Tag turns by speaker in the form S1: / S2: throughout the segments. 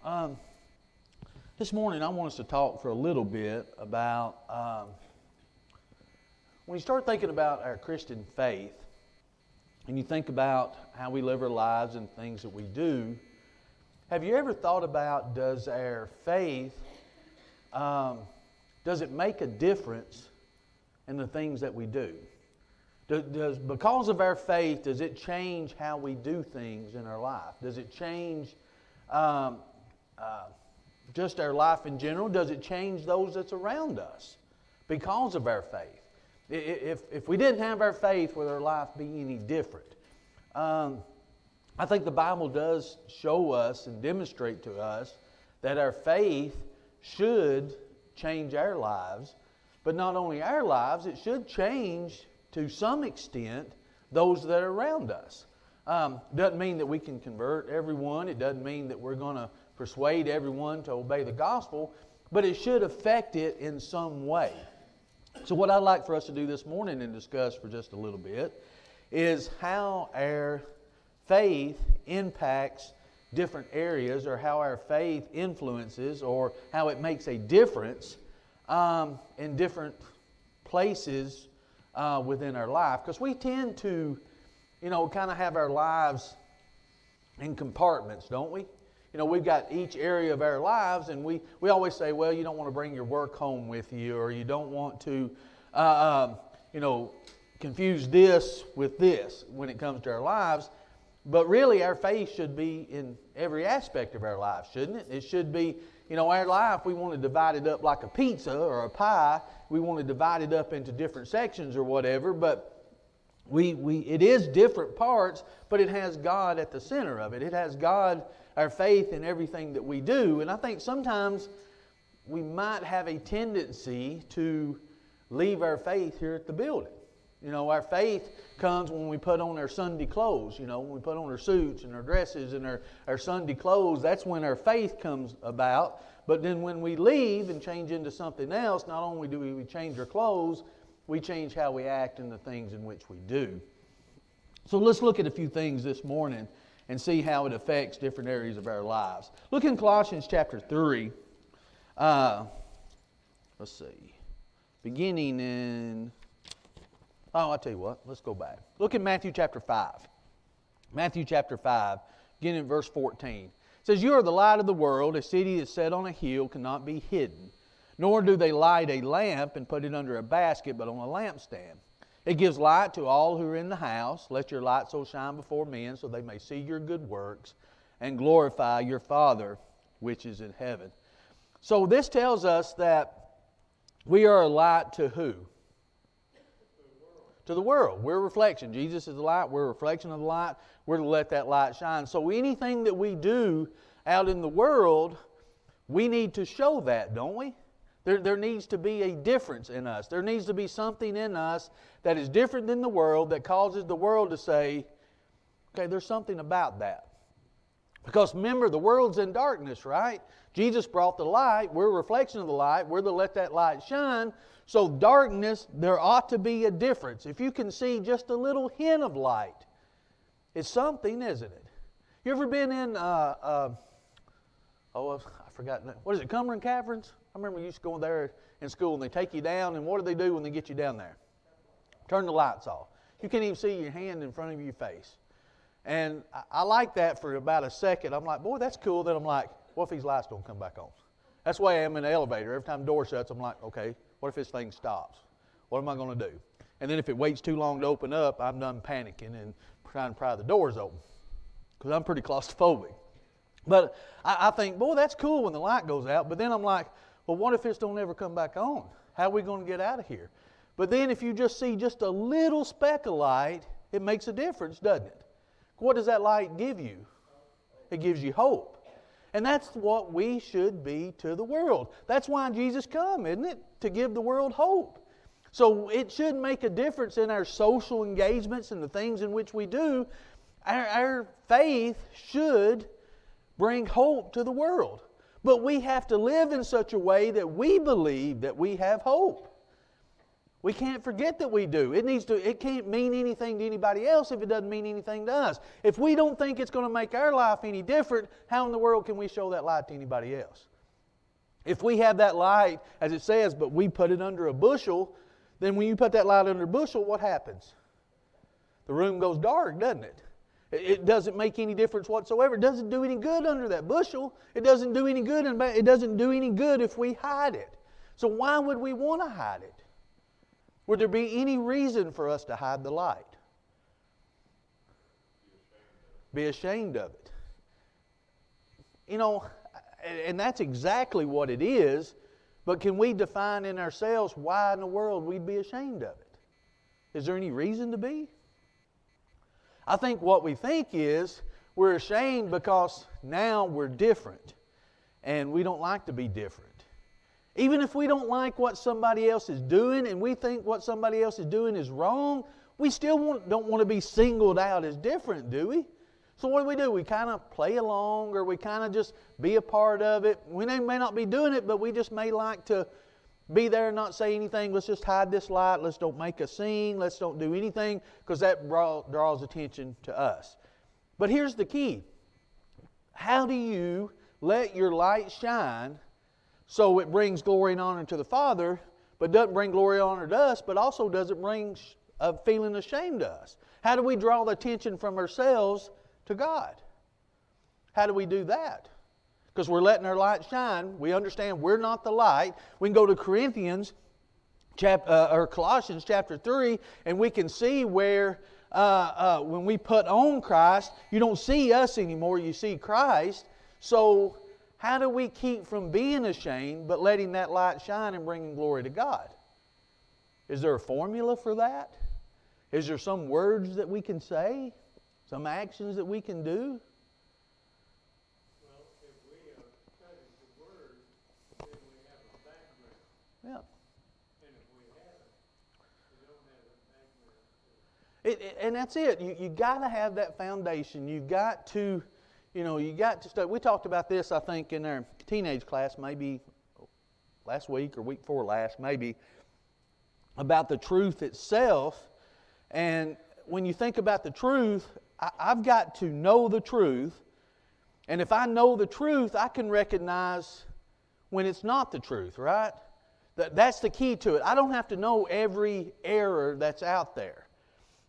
S1: Um, this morning I want us to talk for a little bit about when you start thinking about our Christian faith and you think about how we live our lives and things that we do, have you ever thought about, does our faith, does it make a difference in the things that we do? Because of our faith, does it change how we do things in our life? Does it change just our life in general? Does it change those that's around us because of our faith? If we didn't have our faith, would our life be any different? I think the Bible does show us and demonstrate to us that our faith should change our lives, but not only our lives, it should change to some extent those that are around us. Doesn't mean that we can convert everyone. It doesn't mean that we're going to persuade everyone to obey the gospel, but it should affect it in some way. So what I'd like for us to do this morning and discuss for just a little bit is how our faith impacts different areas, or how our faith influences, or how it makes a difference in different places within our life. Because we tend to, kind of have our lives in compartments, don't we? We've got each area of our lives, and we always say, well, you don't want to bring your work home with you, or you don't want to, confuse this with this when it comes to our lives. But really, our faith should be in every aspect of our life, shouldn't it? It should be, our life, we want to divide it up like a pizza or a pie. We want to divide it up into different sections or whatever, but it is different parts, but it has God at the center of it. It has God, our faith, in everything that we do. And I think sometimes we might have a tendency to leave our faith here at the building. Our faith comes when we put on our Sunday clothes. When we put on our suits and our dresses and our Sunday clothes, that's when our faith comes about. But then when we leave and change into something else, not only do we change our clothes, we change how we act and the things in which we do. So let's look at a few things this morning and see how it affects different areas of our lives. Look in Colossians chapter 3. Let's see. Beginning in... I'll tell you what. Let's go back. Look at Matthew chapter 5. Matthew chapter 5, beginning in verse 14. It says, "You are the light of the world. A city that's set on a hill cannot be hidden. Nor do they light a lamp and put it under a basket, but on a lampstand. It gives light to all who are in the house. Let your light so shine before men, so they may see your good works and glorify your Father which is in heaven." So this tells us that we are a light to who? To the world. We're a reflection. Jesus is the light. We're a reflection of the light. We're to let that light shine. So anything that we do out in the world, we need to show that, don't we? There needs to be a difference in us. There needs to be something in us that is different than the world, that causes the world to say, okay, there's something about that. Because remember, the world's in darkness, right? Jesus brought the light. We're a reflection of the light. We're to let that light shine. So darkness, there ought to be a difference. If you can see just a little hint of light, it's something, isn't it? You ever been in, I forgot, what is it, Cumberland Caverns? I remember you used to go there in school and they take you down, and what do they do when they get you down there? Turn the lights off. You can't even see your hand in front of your face. And I like that for about a second. I'm like, boy, that's cool. Then I'm like, what if these lights don't come back on? That's the way I am in the elevator. Every time the door shuts, I'm like, okay, what if this thing stops? What am I going to do? And then if it waits too long to open up, I'm done panicking and trying to pry the doors open, because I'm pretty claustrophobic. But I think, boy, that's cool when the light goes out. But then I'm like, well, what if this don't ever come back on? How are we going to get out of here? But then if you just see just a little speck of light, it makes a difference, doesn't it? What does that light give you? It gives you hope. And that's what we should be to the world. That's why Jesus come, isn't it? To give the world hope. So it should make a difference in our social engagements and the things in which we do. Our faith should bring hope to the world. But we have to live in such a way that we believe that we have hope. We can't forget that we do. It can't mean anything to anybody else if it doesn't mean anything to us. If we don't think it's going to make our life any different, how in the world can we show that light to anybody else? If we have that light, as it says, but we put it under a bushel, then when you put that light under a bushel, what happens? The room goes dark, doesn't it? It doesn't make any difference whatsoever. It doesn't do any good under that bushel. It doesn't do any good, and it doesn't do any good if we hide it. So why would we want to hide it? Would there be any reason for us to hide the light? Be ashamed of it. You know, and that's exactly what it is, but can we define in ourselves why in the world we'd be ashamed of it? Is there any reason to be? I think what we think is we're ashamed because now we're different, and we don't like to be different. Even if we don't like what somebody else is doing and we think what somebody else is doing is wrong, we still don't want to be singled out as different, do we? So what do? We kind of play along, or we kind of just be a part of it. We may not be doing it, but we just may like to be there and not say anything. Let's just hide this light. Let's don't make a scene. Let's don't do anything, because that draws attention to us. But here's the key. How do you let your light shine so it brings glory and honor to the Father, but doesn't bring glory and honor to us, but also doesn't bring a feeling of shame to us? How do we draw the attention from ourselves to God? How do we do that? Because we're letting our light shine. We understand we're not the light. We can go to Colossians chapter 3, and we can see where when we put on Christ, you don't see us anymore, you see Christ. So how do we keep from being ashamed but letting that light shine and bringing glory to God? Is there a formula for that? Is there some words that we can say? Some actions that we can do?
S2: Well, if we are studying the Word, then we have a background.
S1: Yeah.
S2: And if we haven't, we don't have a background.
S1: And that's it. You got to have that foundation. You got to study. We talked about this, I think, in our teenage class, maybe last week or week before last, maybe, about the truth itself. And when you think about the truth, I've got to know the truth. And if I know the truth, I can recognize when it's not the truth, right? That's the key to it. I don't have to know every error that's out there.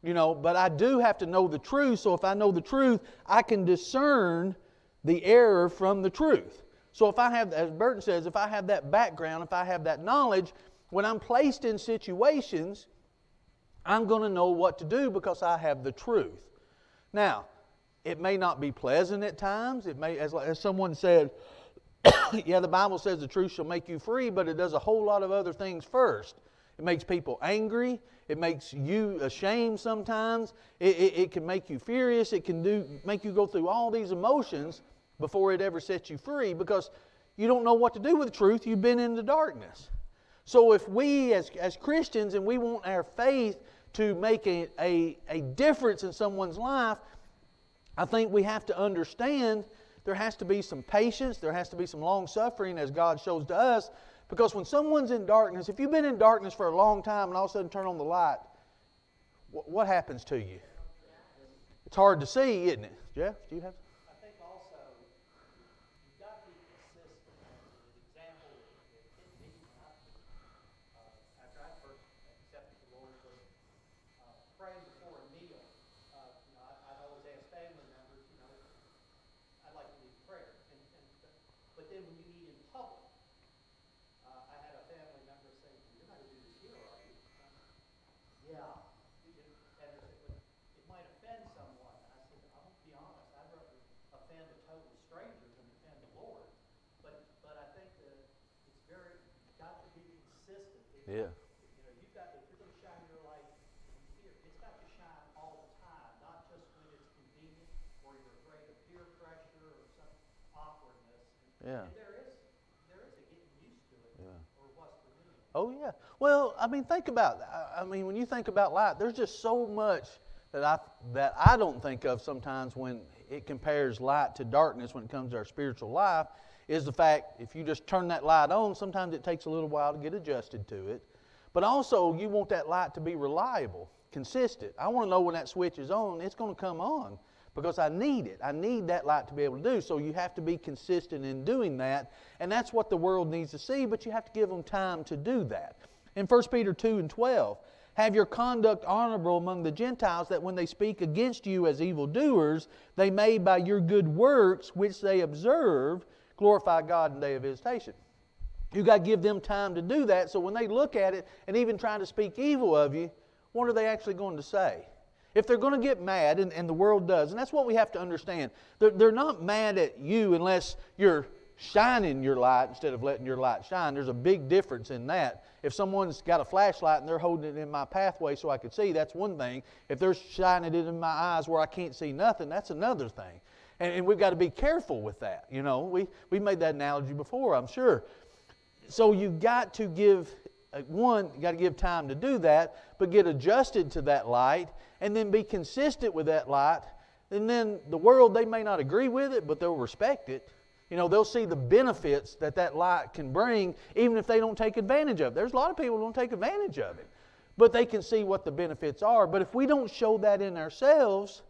S1: But I do have to know the truth. So if I know the truth, I can discern the error from the truth. So if I have, as Burton says, if I have that background, if I have that knowledge, when I'm placed in situations, I'm going to know what to do because I have the truth. Now, it may not be pleasant at times. It may, as someone said, yeah, the Bible says the truth shall make you free, but it does a whole lot of other things first. It makes people angry. It makes you ashamed sometimes. It can make you furious. It can make you go through all these emotions before it ever sets you free, because you don't know what to do with the truth. You've been in the darkness. So if we as Christians, and we want our faith to make a difference in someone's life, I think we have to understand there has to be some patience. There has to be some long suffering, as God shows to us. Because when someone's in darkness, if you've been in darkness for a long time and all of a sudden turn on the light, what happens to you? It's hard to see, isn't it? Jeff, do you have?
S3: I think also you've got to be consistent. An example that hit me after I first accepted the Lord was praying before a meal. I'd always ask family members, I'd like to lead prayer. But then when you eat in public, I had a family member say, "You're not going to do this here, are you?" Yeah. And it might offend someone. And I said, I'll be honest, I'd rather offend a total stranger than offend the Lord. But I think that it's got to be consistent.
S1: Yeah.
S3: If you're going to shine your light here, it's got to shine all the time, not just when it's convenient or you're afraid of peer pressure or some awkwardness.
S1: Yeah.
S3: And there is a getting used to it, or was for me.
S1: Oh, yeah. Well, think about that. When you think about light, there's just so much that I don't think of sometimes when it compares light to darkness when it comes to our spiritual life, is the fact if you just turn that light on, sometimes it takes a little while to get adjusted to it. But also, you want that light to be reliable, consistent. I want to know when that switch is on, it's going to come on because I need it. I need that light to be able to do. So you have to be consistent in doing that. And that's what the world needs to see, but you have to give them time to do that. In 1 Peter 2:12, have your conduct honorable among the Gentiles, that when they speak against you as evildoers, they may by your good works, which they observe, glorify God in the day of visitation. You've got to give them time to do that, so when they look at it and even try to speak evil of you, what are they actually going to say? If they're going to get mad, and the world does, and that's what we have to understand, they're not mad at you unless you're shining your light instead of letting your light shine. There's a big difference in that. If someone's got a flashlight and they're holding it in my pathway so I can see, that's one thing. If they're shining it in my eyes where I can't see nothing, that's another thing. And we've got to be careful with that. You know, we made that analogy before, I'm sure. So you've got to give, you got to give time to do that, but get adjusted to that light and then be consistent with that light. And then the world, they may not agree with it, but they'll respect it. You know, they'll see the benefits that light can bring, even if they don't take advantage of it. There's a lot of people who don't take advantage of it, but they can see what the benefits are. But if we don't show that in ourselves,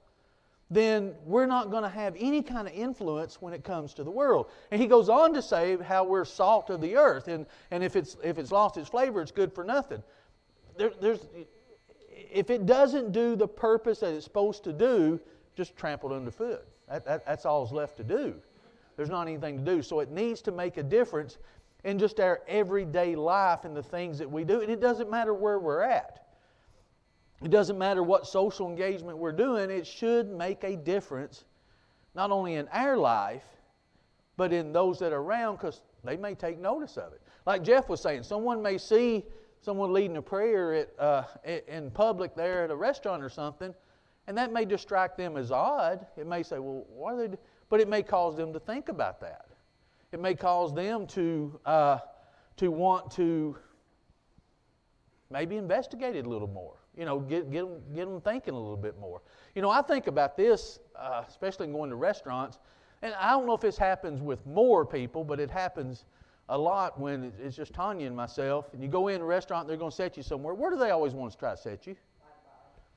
S1: then we're not going to have any kind of influence when it comes to the world. And he goes on to say how we're salt of the earth, and if it's lost its flavor, it's good for nothing. If it doesn't do the purpose that it's supposed to do, just trample it underfoot. That's all it's left to do. There's not anything to do. So it needs to make a difference in just our everyday life and the things that we do. And it doesn't matter where we're at. It doesn't matter what social engagement we're doing. It should make a difference, not only in our life, but in those that are around, because they may take notice of it. Like Jeff was saying, someone may see someone leading a prayer in public there at a restaurant or something, and that may just strike them as odd. It may say, well, what are they doing? But it may cause them to think about that. It may cause them to want to maybe investigate it a little more. You know, get them thinking a little bit more. You know, I think about this, especially going to restaurants, and I don't know if this happens with more people, but it happens a lot when it's just Tanya and myself, and you go in a restaurant, they're going to set you somewhere. Where do they always want to try to set you?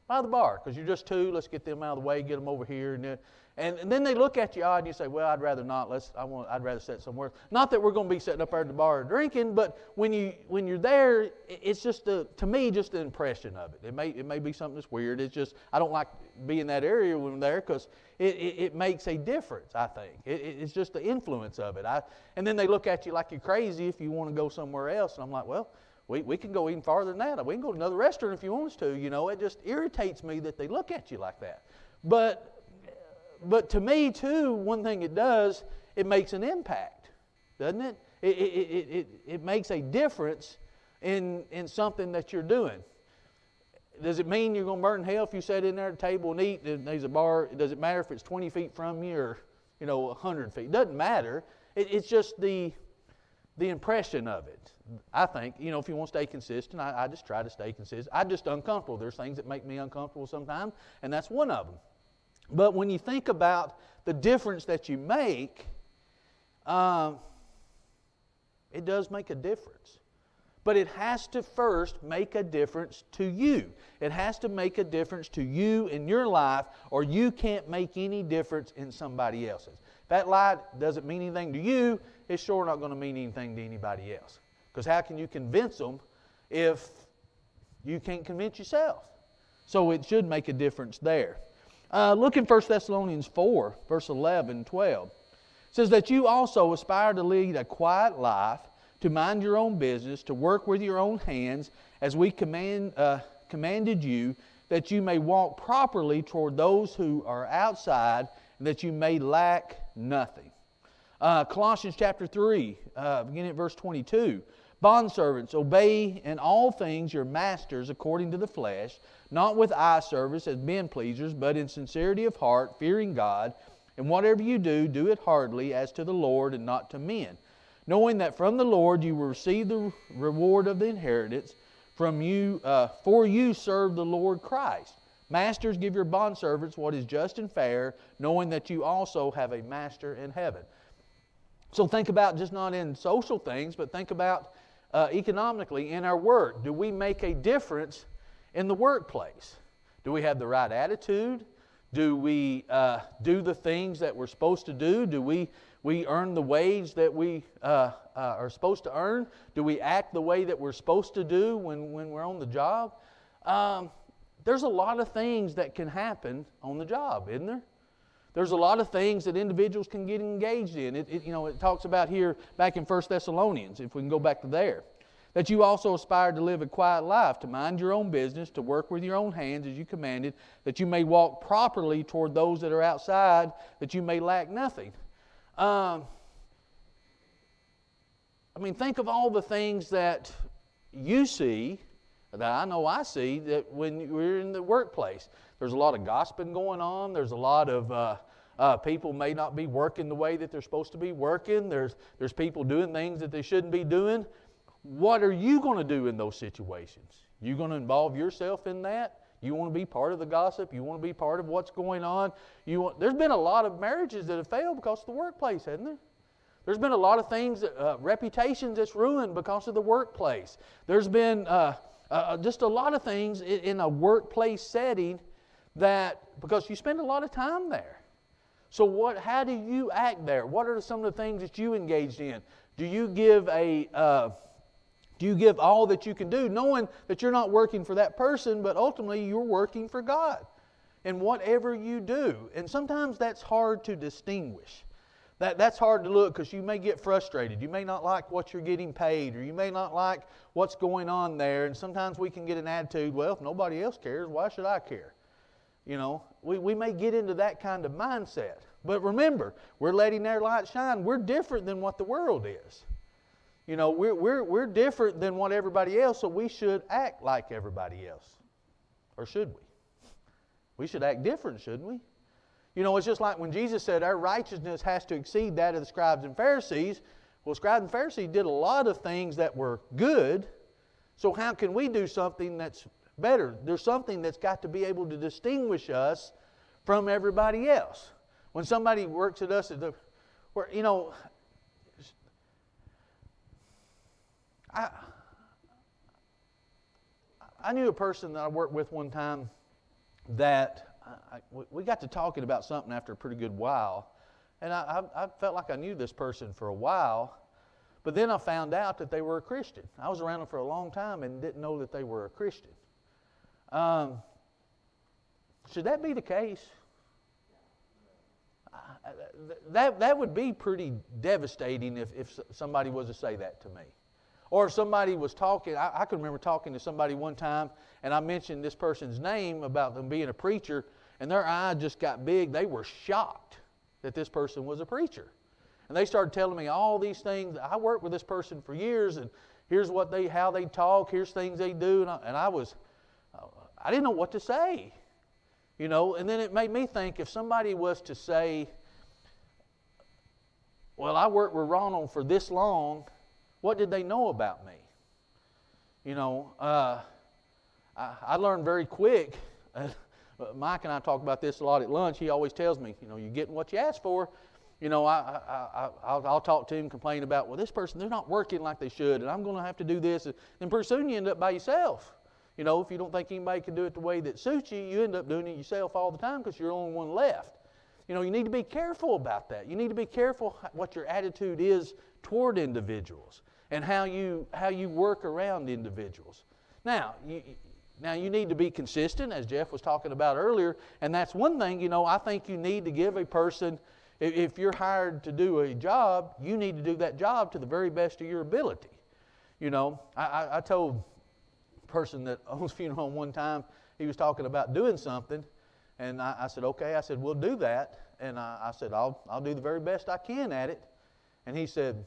S1: By the bar, because you're just two. Let's get them out of the way, get them over here, and then they look at you odd, and you say, "Well, I'd rather not. I'd rather sit somewhere." Not that we're going to be sitting up there at the bar drinking, but when you're there, it's just to me just the impression of it. It may be something that's weird. It's just I don't like being in that area when I'm there because it makes a difference. I think it's just the influence of it. And then they look at you like you're crazy if you want to go somewhere else, and I'm like, well. We can go even farther than that. We can go to another restaurant if you want us to. You know, it just irritates me that they look at you like that. But to me, too, one thing it does, it makes an impact, doesn't it? It makes a difference in something that you're doing. Does it mean you're going to burn in hell if you sit in there at a table and eat? And there's a bar. Does it matter if it's 20 feet from you or 100 feet? It doesn't matter. It's just the impression of it. I think, if you want to stay consistent, I just try to stay consistent. I'm just uncomfortable. There's things that make me uncomfortable sometimes, and that's one of them. But when you think about the difference that you make, it does make a difference. But it has to first make a difference to you. It has to make a difference to you in your life, or you can't make any difference in somebody else's. If that light doesn't mean anything to you, it's sure not going to mean anything to anybody else. Because how can you convince them if you can't convince yourself? So it should make a difference there. Look in 1 Thessalonians 4, verse 11 and 12. It says that you also aspire to lead a quiet life, to mind your own business, to work with your own hands, as we commanded you, that you may walk properly toward those who are outside, and that you may lack nothing. Colossians chapter 3, beginning at verse 22. Bondservants, obey in all things your masters according to the flesh, not with eye service as men pleasers, but in sincerity of heart, fearing God. And whatever you do, do it heartily as to the Lord and not to men, knowing that from the Lord you will receive the reward of the inheritance. For you serve the Lord Christ. Masters, give your bondservants what is just and fair, knowing that you also have a master in heaven. So think about just not in social things, but think about economically in our work? Do we make a difference in the workplace? Do we have the right attitude? Do we do the things that we're supposed to do? Do we earn the wage that we are supposed to earn? Do we act the way that we're supposed to do when we're on the job? There's a lot of things that can happen on the job, isn't there? There's a lot of things that individuals can get engaged in. It talks about here back in 1 Thessalonians, if we can go back to there, that you also aspire to live a quiet life, to mind your own business, to work with your own hands as you commanded, that you may walk properly toward those that are outside, that you may lack nothing. Think of all the things that you see, that I know I see, that when we're in the workplace. There's a lot of gossiping going on. There's a lot of people may not be working the way that they're supposed to be working. There's people doing things that they shouldn't be doing. What are you going to do in those situations? You going to involve yourself in that? You want to be part of the gossip? You want to be part of what's going on? There's been a lot of marriages that have failed because of the workplace, hasn't there? There's been a lot of things, reputations that's ruined because of the workplace. There's been just a lot of things in a workplace setting that, because you spend a lot of time there. So how do you act there? What are some of the things that you engaged in? Do you give all that you can do, knowing that you're not working for that person, but ultimately you're working for God in whatever you do? And sometimes that's hard to distinguish. That's hard to look, because you may get frustrated. You may not like what you're getting paid, or you may not like what's going on there. And sometimes we can get an attitude, well, if nobody else cares, why should I care? We may get into that kind of mindset. But remember, we're letting our light shine. We're different than what the world is. We're different than what everybody else, so we should act like everybody else. Or should we? We should act different, shouldn't we? It's just like when Jesus said our righteousness has to exceed that of the scribes and Pharisees. Well, scribes and Pharisees did a lot of things that were good, so how can we do something that's better? There's something that's got to be able to distinguish us from everybody else. When somebody works at us, I knew a person that I worked with one time that we got to talking about something after a pretty good while. And I felt like I knew this person for a while, but then I found out that they were a Christian. I was around them for a long time and didn't know that they were a Christian. Should that be the case? That would be pretty devastating if somebody was to say that to me. Or if somebody was talking, I can remember talking to somebody one time, and I mentioned this person's name about them being a preacher, and their eye just got big. They were shocked that this person was a preacher. And they started telling me all these things. I worked with this person for years, and here's how they talk, here's things they do, and I didn't know what to say. And then it made me think, if somebody was to say, well, I worked with Ronald for this long, what did they know about me? I learned very quick. Mike and I talk about this a lot at lunch. He always tells me, you're getting what you asked for. I'll talk to him, complain about, well, this person, they're not working like they should, and I'm going to have to do this. And then pretty soon you end up by yourself. If you don't think anybody can do it the way that suits you, you end up doing it yourself all the time because you're the only one left. You need to be careful about that. You need to be careful what your attitude is toward individuals and how you work around individuals. Now you need to be consistent, as Jeff was talking about earlier, and that's one thing, I think you need to give a person, if you're hired to do a job, you need to do that job to the very best of your ability. I told a person that owns a funeral home one time, he was talking about doing something, and I said, okay, I said, we'll do that, and I said, I'll do the very best I can at it, and he said,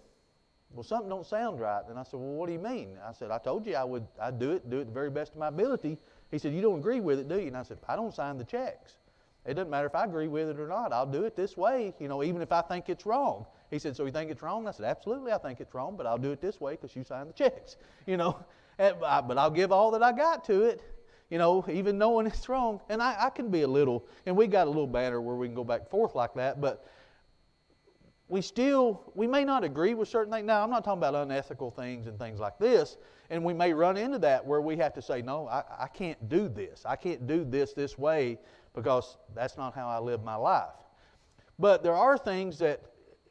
S1: well, something don't sound right. And I said, well, what do you mean? I said, I told you I'd do it the very best of my ability. He said, you don't agree with it, do you? And I said, I don't sign the checks. It doesn't matter if I agree with it or not. I'll do it this way, even if I think it's wrong. He said, so you think it's wrong? I said, absolutely, I think it's wrong, but I'll do it this way because you signed the checks, But I'll give all that I got to it, even knowing it's wrong. And I can be and we got a little banter where we can go back and forth like that, but we may not agree with certain things. Now, I'm not talking about unethical things and things like this, and we may run into that where we have to say, no, I can't do this. I can't do this way because that's not how I live my life. But there are things that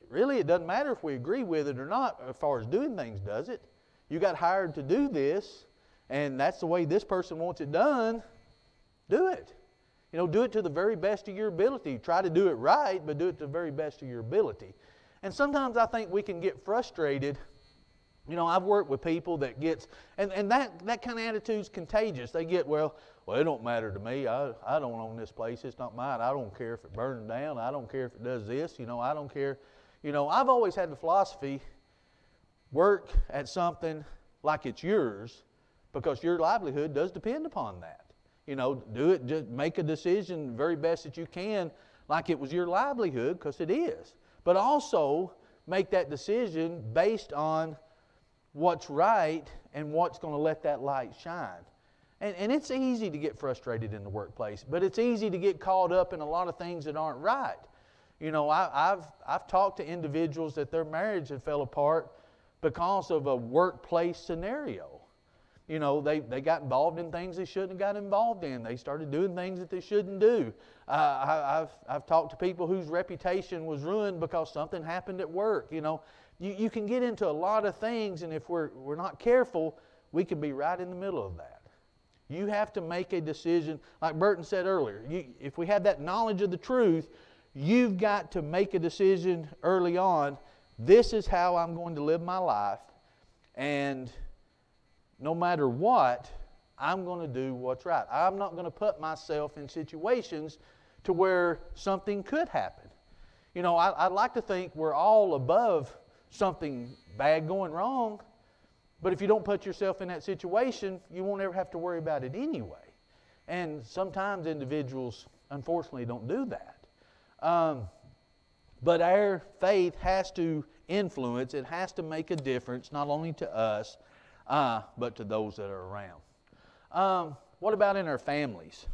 S1: really it doesn't matter if we agree with it or not as far as doing things, does it? You got hired to do this, and that's the way this person wants it done. Do it. Do it to the very best of your ability. Try to do it right, but do it to the very best of your ability. And sometimes I think we can get frustrated. I've worked with people that gets, and that kind of attitude is contagious. They get, well, it don't matter to me. I don't own this place. It's not mine. I don't care if it burns down. I don't care if it does this. I don't care. I've always had the philosophy, work at something like it's yours because your livelihood does depend upon that. Do it, just make a decision the very best that you can like it was your livelihood, because it is. But also make that decision based on what's right and what's going to let that light shine. And it's easy to get frustrated in the workplace, but it's easy to get caught up in a lot of things that aren't right. I've talked to individuals that their marriage had fell apart because of a workplace scenario. They got involved in things they shouldn't have got involved in. They started doing things that they shouldn't do. I've talked to people whose reputation was ruined because something happened at work. You can get into a lot of things, and if we're not careful, we can be right in the middle of that. You have to make a decision. Like Burton said earlier, if we have that knowledge of the truth, you've got to make a decision early on. This is how I'm going to live my life, and no matter what, I'm going to do what's right. I'm not going to put myself in situations to where something could happen. I'd like to think we're all above something bad going wrong, but if you don't put yourself in that situation, you won't ever have to worry about it anyway. And sometimes individuals, unfortunately, don't do that. But our faith has to influence, it has to make a difference, not only to us, but to those that are around. What about in our families?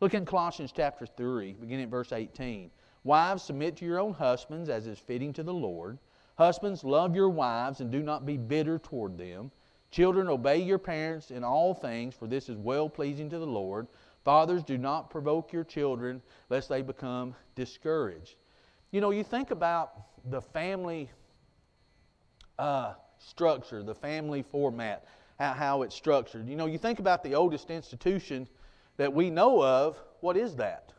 S1: Look in Colossians chapter 3, beginning at verse 18. Wives, submit to your own husbands as is fitting to the Lord. Husbands, love your wives and do not be bitter toward them. Children, obey your parents in all things, for this is well-pleasing to the Lord. Fathers, do not provoke your children, lest they become discouraged. You think about the family structure, the family format, how it's structured. You think about the oldest institution that we know of. What is that?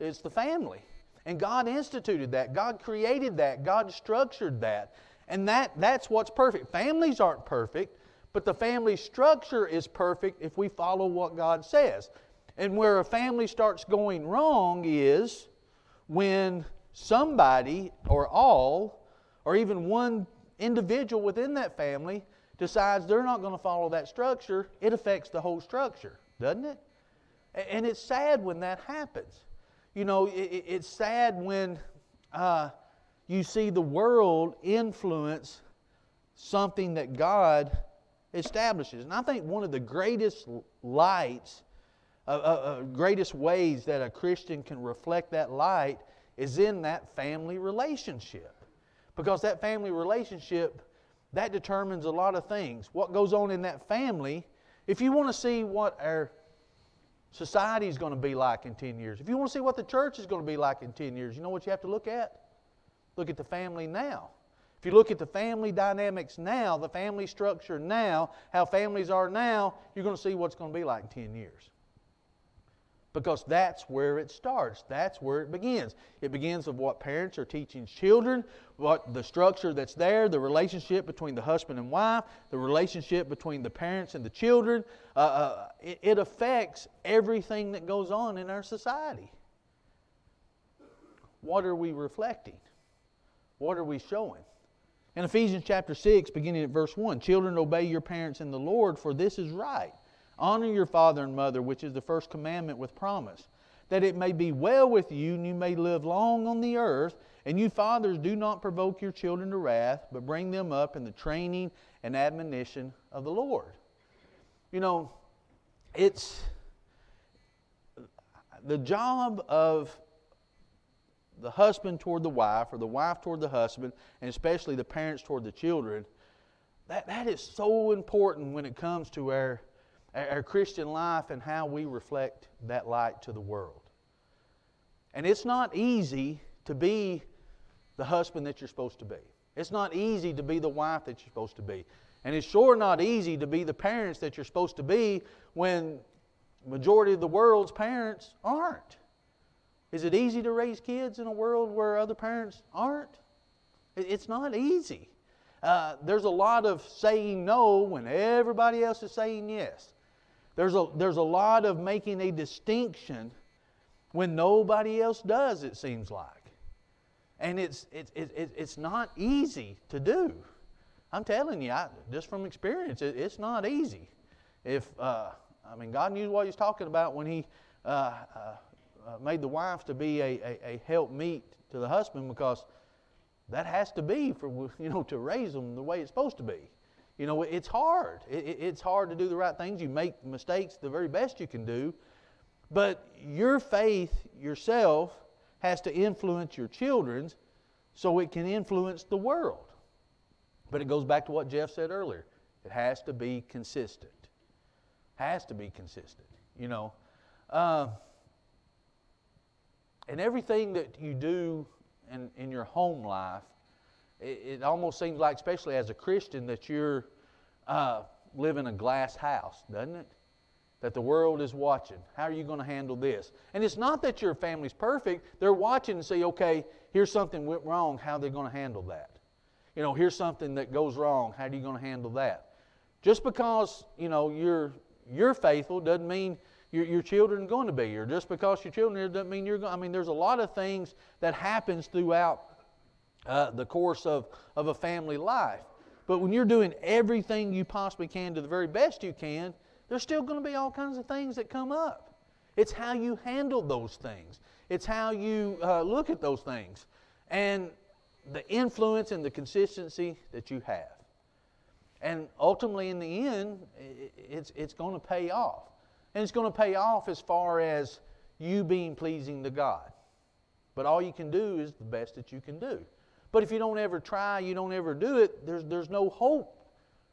S1: It's the family. And God instituted that. God created that. God structured that. And that's what's perfect. Families aren't perfect, but the family structure is perfect if we follow what God says. And where a family starts going wrong is when somebody or all, or even one individual within that family decides they're not going to follow that structure. It affects the whole structure, doesn't it? And it's sad when that happens. It's sad when you see the world influence something that God establishes. And I think one of the greatest lights, greatest ways that a Christian can reflect that light is in that family relationship. Because that family relationship, that determines a lot of things. What goes on in that family, if you want to see what our society is going to be like in 10 years, if you want to see what the church is going to be like in 10 years, you know what you have to look at? Look at the family now. If you look at the family dynamics now, the family structure now, how families are now, you're going to see what's going to be like in 10 years. Because that's where it starts. That's where it begins. It begins with what parents are teaching children, what the structure that's there, the relationship between the husband and wife, the relationship between the parents and the children. It affects everything that goes on in our society. What are we reflecting? What are we showing? In Ephesians chapter 6, beginning at verse 1, children, obey your parents in the Lord, for this is right. Honor your father and mother, which is the first commandment with promise, that it may be well with you and you may live long on the earth. And you fathers, do not provoke your children to wrath, but bring them up in the training and admonition of the Lord. It's the job of the husband toward the wife, or the wife toward the husband, and especially the parents toward the children, that is so important when it comes to our Christian life and how we reflect that light to the world. And it's not easy to be the husband that you're supposed to be. It's not easy to be the wife that you're supposed to be. And it's sure not easy to be the parents that you're supposed to be when the majority of the world's parents aren't. Is it easy to raise kids in a world where other parents aren't? It's not easy. There's a lot of saying no when everybody else is saying yes. There's a lot of making a distinction when nobody else does, it seems like. And it's not easy to do. I'm telling you, just from experience, it's not easy. God knew what He was talking about when He made the wife to be a helpmeet to the husband, because that has to be for to raise them the way it's supposed to be. It's hard. It's hard to do the right things. You make mistakes the very best you can do, but your faith yourself has to influence your children's so it can influence the world. But it goes back to what Jeff said earlier. It has to be consistent. Has to be consistent. And everything that you do in your home life, it almost seems like, especially as a Christian, that you're living a glass house, doesn't it? That the world is watching. How are you going to handle this? And it's not that your family's perfect. They're watching and say, okay, here's something went wrong. How are they going to handle that? Here's something that goes wrong. How are you going to handle that? Just because, you're faithful doesn't mean your children are going to be. Or just because your children are doesn't mean you're going. There's a lot of things that happens throughout the course of a family life. But when you're doing everything you possibly can to the very best you can, there's still going to be all kinds of things that come up. It's how you handle those things. It's how you look at those things. And the influence and the consistency that you have. And ultimately, in the end, it's going to pay off. And it's going to pay off as far as you being pleasing to God. But all you can do is the best that you can do. But if you don't ever try, you don't ever do it, there's no hope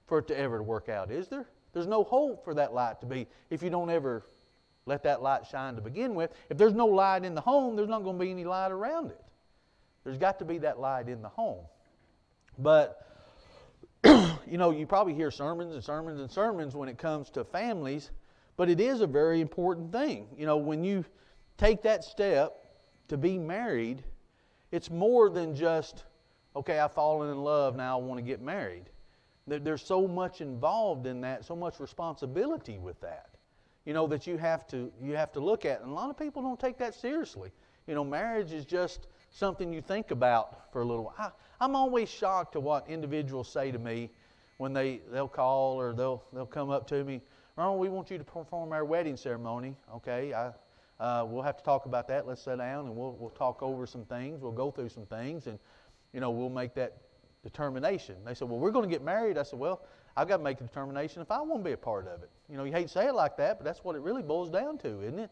S1: for it to ever work out, is there? There's no hope for that light to be, if you don't ever let that light shine to begin with. If there's no light in the home, there's not going to be any light around it. There's got to be that light in the home. But, you probably hear sermons and sermons and sermons when it comes to families, but it is a very important thing. When you take that step to be married, it's more than just, okay, I've fallen in love, now I want to get married. There's so much involved in that, so much responsibility with that, that you have to look at. And a lot of people don't take that seriously. Marriage is just something you think about for a little while. I'm always shocked to what individuals say to me when they'll call or they'll come up to me. Ronald, we want you to perform our wedding ceremony. Okay, we'll have to talk about that. Let's sit down and we'll talk over some things. We'll go through some things, and we'll make that determination. They said, well, we're going to get married. I said, well, I've got to make a determination if I want to be a part of it. You hate to say it like that, but that's what it really boils down to, isn't it?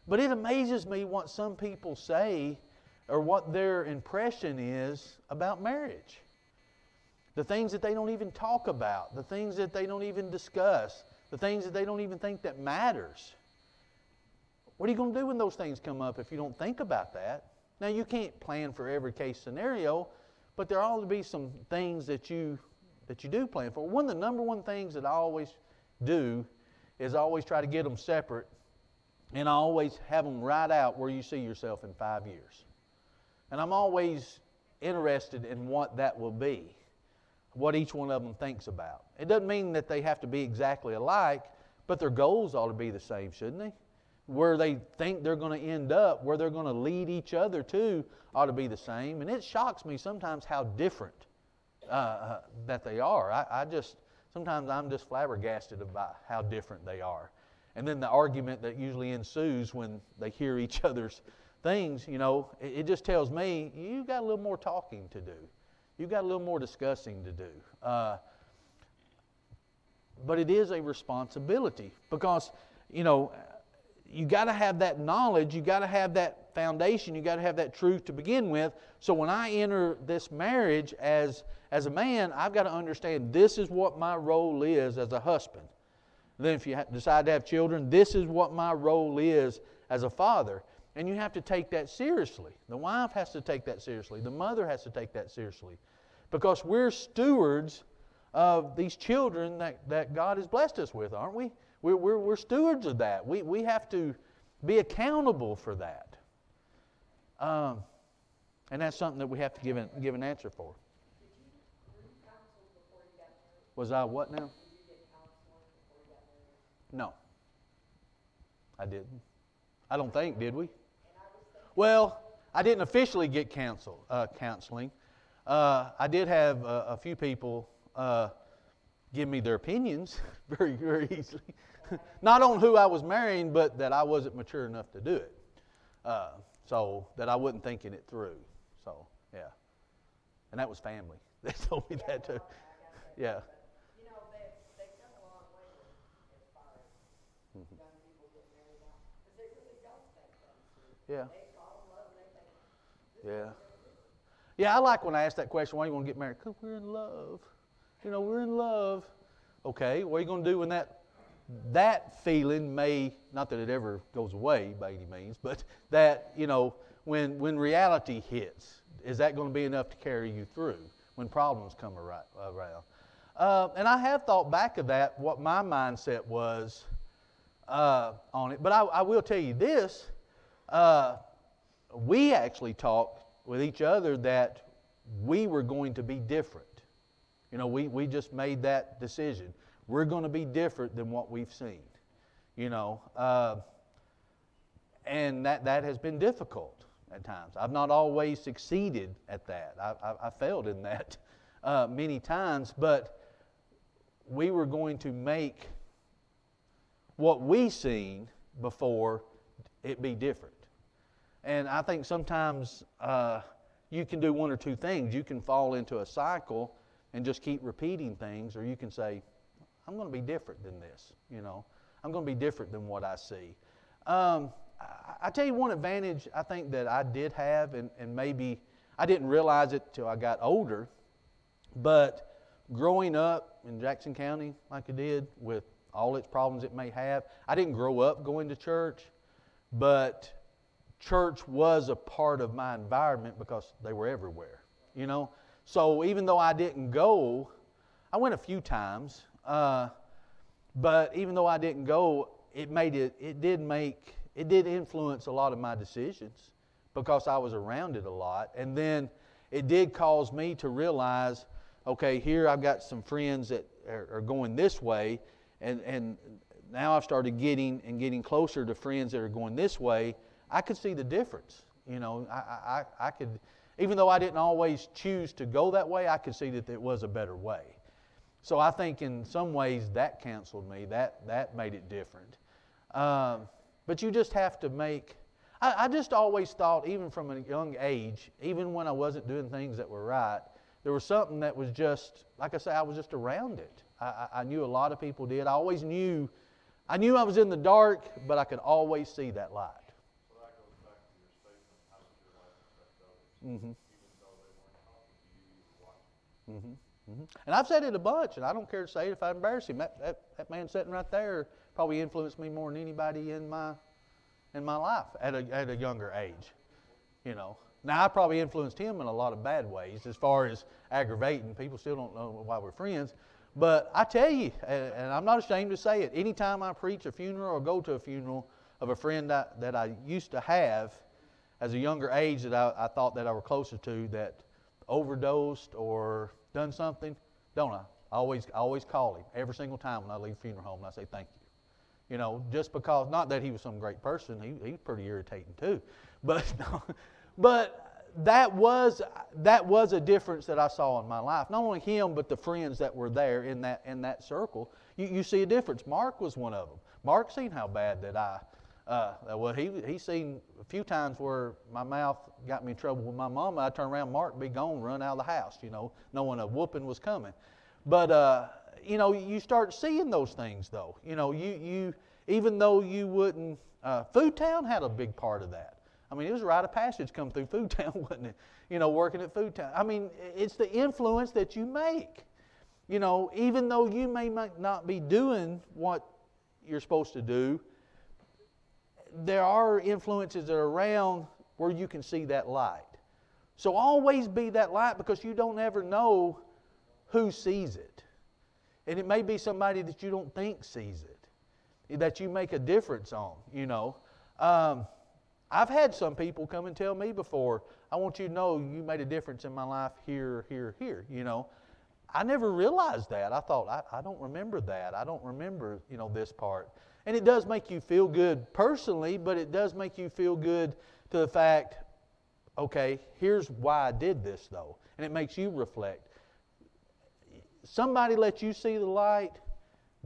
S1: But it amazes me what some people say or what their impression is about marriage. The things that they don't even talk about, the things that they don't even discuss, the things that they don't even think that matters. What are you going to do when those things come up if you don't think about that? Now, you can't plan for every case scenario, but there ought to be some things that you do plan for. One of the number one things that I always do is I always try to get them separate, and I always have them write out where you see yourself in 5 years. And I'm always interested in what that will be, what each one of them thinks about. It doesn't mean that they have to be exactly alike, but their goals ought to be the same, shouldn't they? Where they think they're going to end up, where they're going to lead each other to, ought to be the same. And it shocks me sometimes how different that they are. Sometimes I'm just flabbergasted about how different they are. And then the argument that usually ensues when they hear each other's things, it just tells me you've got a little more talking to do. You've got a little more discussing to do. But it is a responsibility because, you got to have that knowledge, you got to have that foundation, you got to have that truth to begin with. So when I enter this marriage as a man, I've got to understand this is what my role is as a husband. Then if you decide to have children, this is what my role is as a father. And you have to take that seriously. The wife has to take that seriously. The mother has to take that seriously. Because we're stewards of these children that God has blessed us with, aren't we? We're stewards of that. We have to be accountable for that. And that's something that we have to give an answer for.
S4: Did you counsel before you got married?
S1: Was I what now?
S4: Did you get counseling before you got married?
S1: No. I didn't. I don't think, did we?
S4: And I was thinking,
S1: Well, I didn't officially get counseling. I did have a few people give me their opinions very, very easily. Not on who I was marrying, but that I wasn't mature enough to do it. So that I wasn't thinking it through. So, yeah. And that was family. They told me that too. Yeah.
S4: you know, they've come a long way as far as young people getting married now. Because they really don't think things through.
S1: Yeah.
S4: They fall in love and they think,
S1: Yeah. Yeah, I like when I ask that question, why do you want to get married? Because we're in love. You know, we're in love. Okay, what are you going to do when that feeling may, not that it ever goes away by any means, but that, you know, when reality hits, is that going to be enough to carry you through when problems come around? And I have thought back of that, what my mindset was on it. But I will tell you this, we actually talked with each other that we were going to be different. You know, we just made that decision. We're going to be different than what we've seen. You know, and that has been difficult at times. I've not always succeeded at that. I failed in that many times, but we were going to make what we seen before it be different. And I think sometimes you can do one or two things. You can fall into a cycle and just keep repeating things, or you can say, I'm going to be different than this. You know, I'm going to be different than what I see. I tell you one advantage I think that I did have, and maybe I didn't realize it till I got older, but growing up in Jackson County like I did, with all its problems it may have, I didn't grow up going to church, but church was a part of my environment because they were everywhere, you know. So even though I didn't go, I went a few times, but even though I didn't go, it did influence a lot of my decisions because I was around it a lot. And then it did cause me to realize, okay, here I've got some friends that are going this way, and now I've started getting closer to friends that are going this way. I could see the difference. You know, I could, even though I didn't always choose to go that way, I could see that it was a better way. So I think in some ways that counseled me. That made it different. But you just have to make... I just always thought, even from a young age, even when I wasn't doing things that were right, there was something that was just, like I say, I was just around it. I knew a lot of people did. I knew I was in the dark, but I could always see that light.
S2: So that goes back to your statement, how does your life affect others?
S1: Mm-hmm.
S2: Even though they weren't talking to you, you were watching.
S1: Mm-hmm. Mm-hmm. And I've said it a bunch, and I don't care to say it if I embarrass him. That man sitting right there probably influenced me more than anybody in my life at a younger age. You know. Now I probably influenced him in a lot of bad ways, as far as aggravating. People still don't know why we're friends. But I tell you, and I'm not ashamed to say it, anytime I preach a funeral or go to a funeral of a friend that I used to have as a younger age that I thought that I were closer to, that overdosed or done something, don't I? I always call him every single time when I leave funeral home, and I say thank you. You know, just because, not that he was some great person, he's pretty irritating too, but that was a difference that I saw in my life. Not only him, but the friends that were there in that circle. You see a difference. Mark was one of them. Mark seen how bad that he seen a few times where my mouth got me in trouble with my mama. I turn around, Mark be gone, run out of the house, you know, knowing a whooping was coming. But you know, you start seeing those things though. You know, even though you wouldn't. Food Town had a big part of that. I mean, it was a rite of passage come through Food Town, wasn't it? You know, working at Food Town. I mean, it's the influence that you make. You know, even though you may not be doing what you're supposed to do, there are influences that are around where you can see that light. So always be that light, because you don't ever know who sees it. And it may be somebody that you don't think sees it, that you make a difference on, you know. I've had some people come and tell me before, I want you to know you made a difference in my life here, you know. I never realized that. I thought, I don't remember that. I don't remember, you know, this part. And it does make you feel good personally, but it does make you feel good to the fact, okay, here's why I did this though. And it makes you reflect. Somebody let you see the light,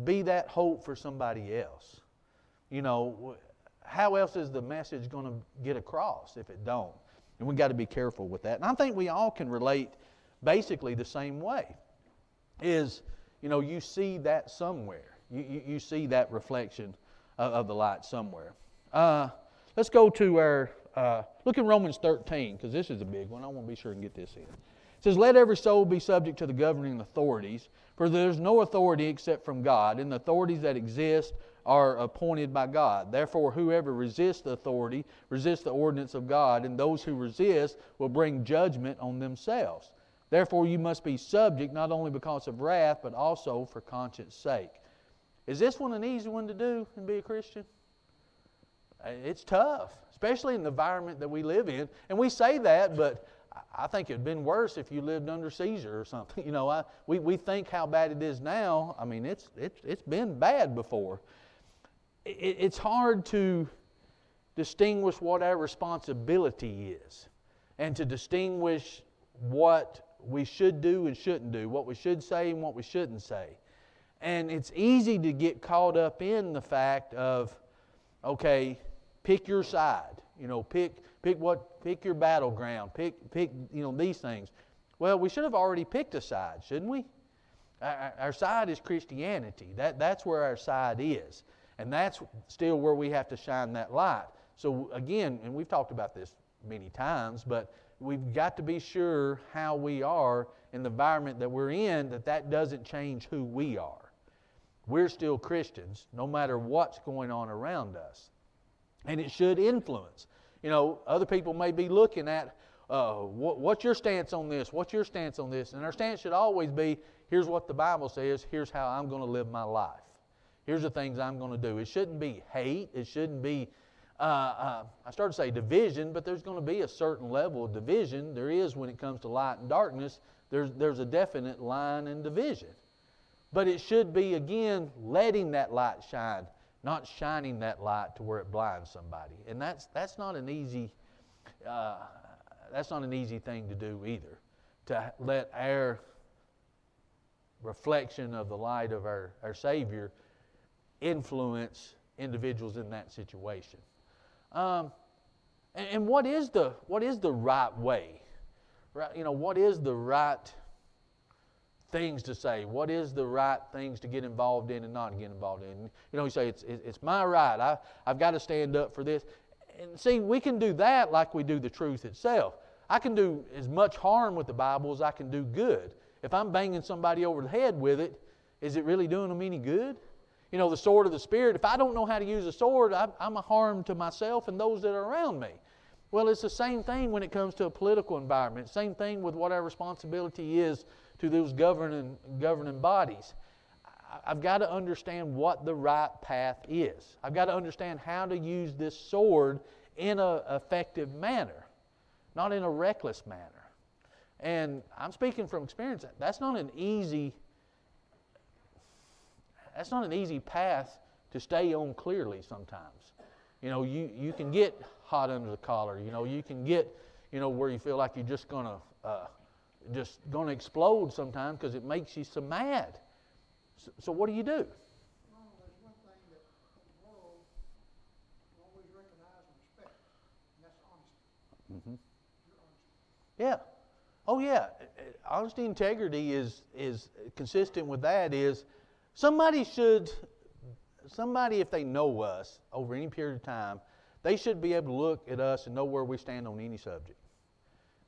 S1: be that hope for somebody else. You know, how else is the message going to get across if it don't? And we've got to be careful with that. And I think we all can relate basically the same way. Is, you know, you see that somewhere. You see that reflection of the light somewhere. Let's go to our, look in Romans 13, because this is a big one. I want to be sure and get this in. It says, let every soul be subject to the governing authorities, for there is no authority except from God, and the authorities that exist are appointed by God. Therefore, whoever resists the authority resists the ordinance of God, and those who resist will bring judgment on themselves. Therefore, you must be subject, not only because of wrath, but also for conscience sake. Is this one an easy one to do and be a Christian? It's tough, especially in the environment that we live in. And we say that, but I think it would have been worse if you lived under Caesar or something. You know, we think how bad it is now. I mean, it's been bad before. It's hard to distinguish what our responsibility is, and to distinguish what we should do and shouldn't do, what we should say and what we shouldn't say. And it's easy to get caught up in the fact of, okay, pick your side. You know, pick your battleground. Pick you know, these things. Well, we should have already picked a side, shouldn't we? Our side is Christianity. That's where our side is. And that's still where we have to shine that light. So again, and we've talked about this many times, but we've got to be sure how we are in the environment that we're in, that doesn't change who we are. We're still Christians, no matter what's going on around us. And it should influence. You know, other people may be looking at, what's your stance on this? What's your stance on this? And our stance should always be, here's what the Bible says, here's how I'm going to live my life. Here's the things I'm going to do. It shouldn't be hate. It shouldn't be, I started to say division, but there's going to be a certain level of division. There is when it comes to light and darkness. There's a definite line and division. But it should be, again, letting that light shine, not shining that light to where it blinds somebody. And that's not an easy thing to do either. To let our reflection of the light of our Savior influence individuals in that situation. And what is the right way? Right, you know, what is the right things to say? What is the right things to get involved in and not get involved in? You know, you say it's my right. I've got to stand up for this. And see, we can do that like we do the truth itself. I can do as much harm with the Bible as I can do good. If I'm banging somebody over the head with it, is it really doing them any good? You know, the sword of the Spirit, if I don't know how to use a sword, I'm a harm to myself and those that are around me. Well, it's the same thing when it comes to a political environment. Same thing with what our responsibility is to those governing bodies. I've got to understand what the right path is. I've got to understand how to use this sword in an effective manner, not in a reckless manner. And I'm speaking from experience. That's not an easy path to stay on clearly sometimes. You know, you can get hot under the collar. You know, you can get, you know, where you feel like you're just going to explode sometimes because it makes you so mad. So what do you do?
S5: Well, there's one thing that the world will always recognize and respect, and that's honesty.
S1: Mm-hmm.
S5: Your honesty.
S1: Yeah. Oh yeah. Honesty, integrity is consistent with that. Is somebody should somebody, if they know us over any period of time, they should be able to look at us and know where we stand on any subject.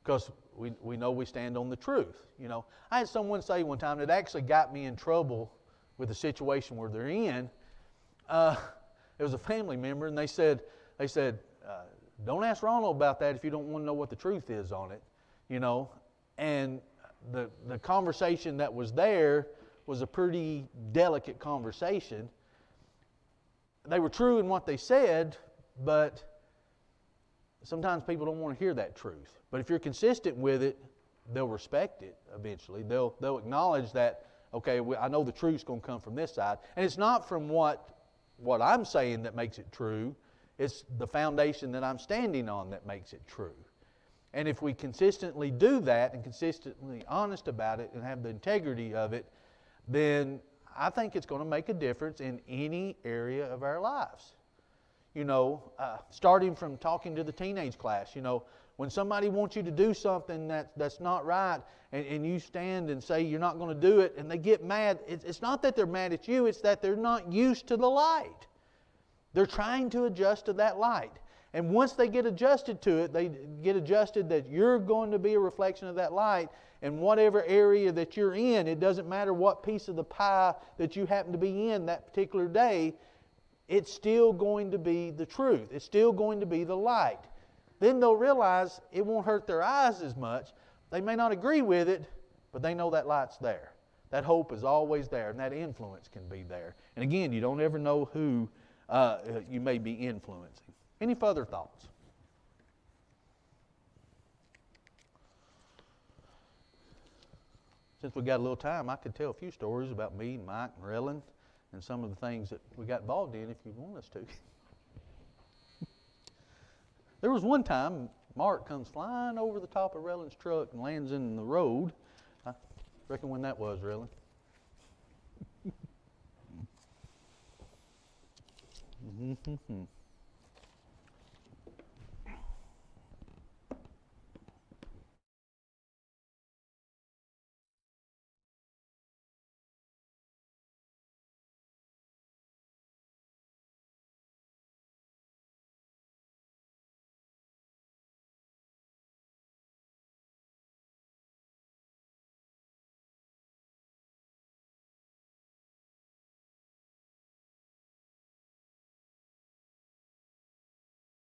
S1: Because we know we stand on the truth. You know, I had someone say one time that actually got me in trouble with the situation where they're in. It was a family member, and they said, don't ask Ronald about that if you don't want to know what the truth is on it. You know, and the conversation that was there was a pretty delicate conversation. They were true in what they said, but sometimes people don't want to hear that truth. But if you're consistent with it, they'll respect it eventually. They'll acknowledge that, okay, I know the truth's going to come from this side. And it's not from what I'm saying that makes it true. It's the foundation that I'm standing on that makes it true. And if we consistently do that and consistently honest about it and have the integrity of it, then I think it's going to make a difference in any area of our lives. You know, starting from talking to the teenage class, you know, when somebody wants you to do something that's not right, and you stand and say you're not going to do it, and they get mad, it's not that they're mad at you, it's that they're not used to the light. They're trying to adjust to that light. And once they get adjusted to it, they get adjusted that you're going to be a reflection of that light. And whatever area that you're in, it doesn't matter what piece of the pie that you happen to be in that particular day, it's still going to be the truth. It's still going to be the light. Then they'll realize it won't hurt their eyes as much. They may not agree with it, but they know that light's there. That hope is always there, and that influence can be there. And again, you don't ever know who you may be influencing. Any further thoughts? Since we got a little time, I could tell a few stories about me and Mike and Relland and some of the things that we got involved in if you want us to. There was one time Mark comes flying over the top of Relland's truck and lands in the road. I reckon when that was, Relland.